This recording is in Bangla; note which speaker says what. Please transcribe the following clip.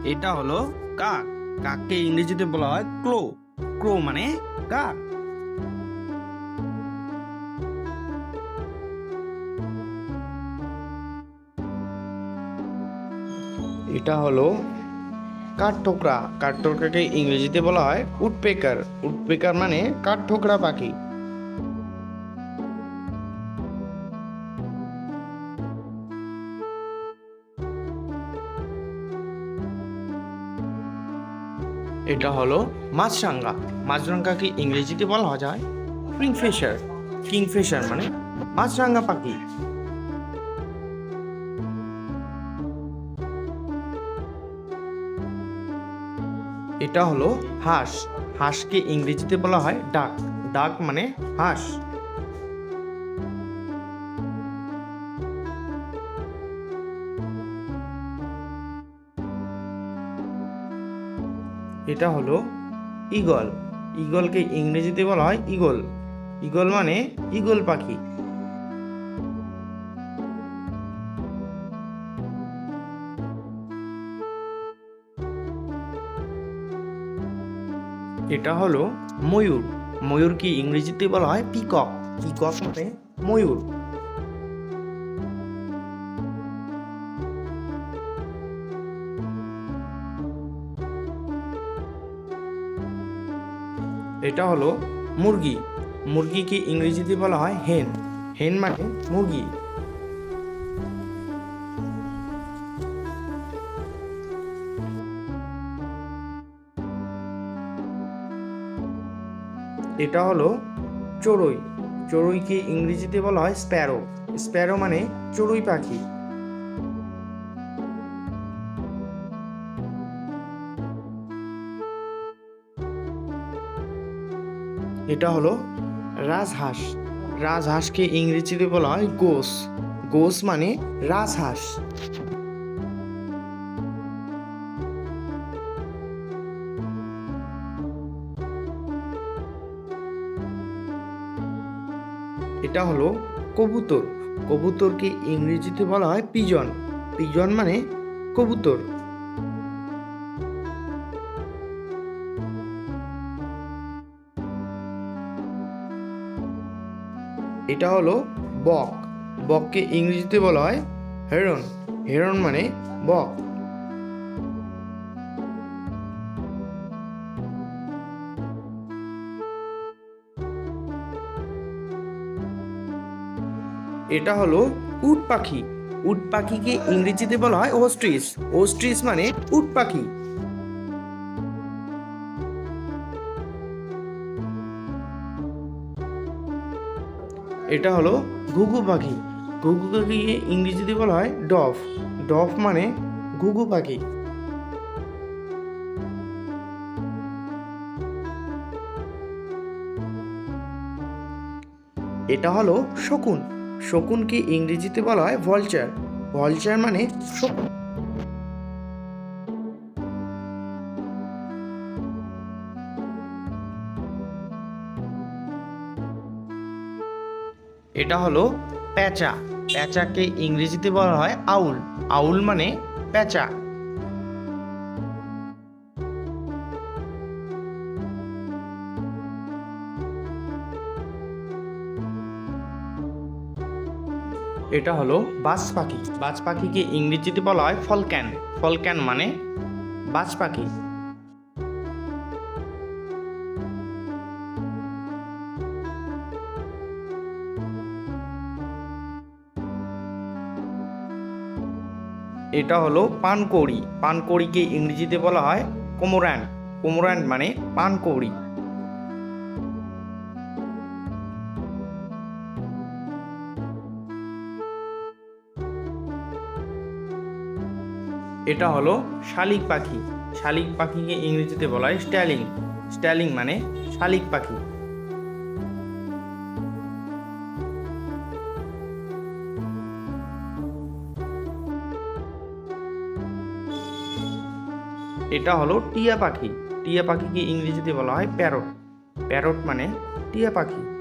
Speaker 1: এটা হলো কাক। কাককে ইংরেজিতে বলা হয় ক্লো। ক্রো মানে কাক।
Speaker 2: এটা হলো কাঠঠোকরা। কাঠঠোকরাকে ইংরেজিতে বলা হয় উডপেকার। উডপেকার মানে কাঠঠোকরা পাখি। এটা হলো মাছরাঙা। মাছরাঙাকে ইংরেজিতে বলা যায় কিংফিশার। কিংফিশার মানে মাছরাঙা পাখি। এটা হলো হাঁস। হাঁসকে ইংরেজিতে বলা হয় ডাক। ডাক মানে হাঁস। এটা হলো ঈগল। ঈগলকে ইংরেজিতে বলা হয় ঈগল। ঈগল মানে ঈগল পাখি। এটা হলো ময়ূর। ময়ূরকে ইংরেজিতে বলা হয় পিকক। পিকক মানে ময়ূর। এটা হলো মুরগি। মুরগিকে ইংরেজিতে বলা হয় হেন। হেন মানে মুরগি। এটা হলো চড়ুই। চড়ুইকে ইংরেজিতে বলা হয় স্প্যারো। স্প্যারো মানে চড়ুই পাখি। এটা হলো রাজহাঁস। রাজহাঁসকে ইংরেজিতে বলা হয় গোস। গোস মানে রাজহাঁস। এটা হলো কবুতর। কবুতরকে ইংরেজিতে বলা হয় পিজন। পিজন মানে কবুতর। এটা হলো বক। বককে ইংরেজিতে বলা হয় হেরন। হেরন মানে বক। এটা হলো উট পাখি। উট পাখিকে ইংরেজিতে বলা হয় ওস্ট্রিচ। ওস্ট্রিচ মানে উট পাখি। এটা হলো ঘুঘু পাখি। ঘুঘু পাখিকে ইংরেজিতে বলা হয় ডভ। ডভ মানে ঘুঘু পাখি। এটা হলো শকুন। শকুনকে ইংরেজিতে বলা হয় ভলচার। ভলচার মানে শকুন। এটা হলো প্যাঁচা। প্যাঁচাকে ইংরেজিতে বলা হয় আউল। আউল মানে প্যাঁচা। এটা হলো বাজ পাখি। বাজ পাখিকে ইংরেজিতে বলা হয় ফলক্যান। ফলক্যান মানে বাজ পাখি। এটা হলো পানকৌড়ি। পানকৌড়িকে ইংরেজিতে বলা হয় কোমোরান্ট। কোমোরান্ট মানে পানকৌড়ি। এটা হলো শালিক পাখি। শালিক পাখিকে ইংরেজিতে বলা হয় স্ট্যালিং। স্ট্যালিং মানে শালিক পাখি। এটা হলো টিয়া পাখি। টিয়া পাখিকে ইংরেজিতে বলা হয় প্যারট। প্যারট মানে টিয়া পাখি।